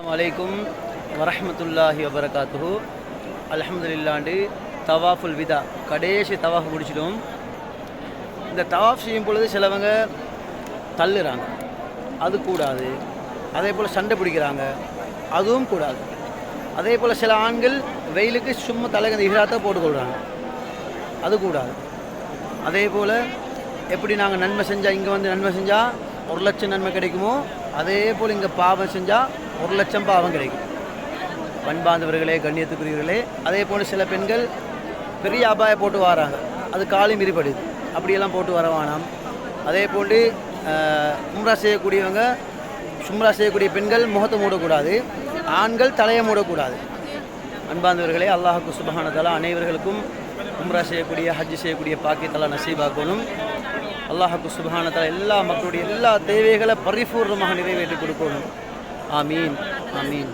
வலைக்கும் வரஹ்மத்துல்லாஹி வபரகாத்துஹு. அல்ஹம்துலில்லாண்டு தவாஃபுல் விதா கடைசி தவாஃப் முடிச்சிடும். இந்த தவாஃப் செய்யும் பொழுது சிலவங்க தள்ளுறாங்க, அது கூடாது. அதே போல் சண்டை பிடிக்கிறாங்க, அதுவும் கூடாது. அதே போல் சில ஆண்கள் வெயிலுக்கு சும்மா தலைக்கு அந்த இஹ்ராத்தை போட்டுக்கொள்கிறாங்க, அது கூடாது. அதே போல் எப்படி நாங்கள் நன்மை செஞ்சால் இங்கே வந்து நன்மை செஞ்சால் 1,00,000 நன்மை கிடைக்குமோ, அதே போல் இங்கே பாவம் செஞ்சால் 1,00,000 பாவம் கிடைக்கும். பண்பாந்தவர்களே, கண்ணியத்துக்குரியவர்களே, அதே போல் சில பெண்கள் பெரிய அபாயம் போட்டு வராங்க, அது காலி மிதிப்படுது, அப்படியெல்லாம் போட்டு வர வேணாம். அதே போன்று உம்ரா செய்யக்கூடியவங்க, சும்ரா செய்யக்கூடிய பெண்கள் முகத்தை மூடக்கூடாது, ஆண்கள் தலையை மூடக்கூடாது. அன்பாந்தவர்களே, அல்லாஹுக்கு சுப்ஹானஹு வ தஆலா அனைவர்களுக்கும் உம்ரா செய்யக்கூடிய, ஹஜ் செய்யக்கூடிய பாக்கியத்தெல்லாம் நசீபாக்கணும். அல்லாஹுக்கு சுப்ஹானஹு வ தஆலா எல்லா மக்களுடைய எல்லா தேவைகளை பரிபூர்ணமாக நிறைவேற்றி கொடுக்கணும். ஆமீன், ஆமீன்.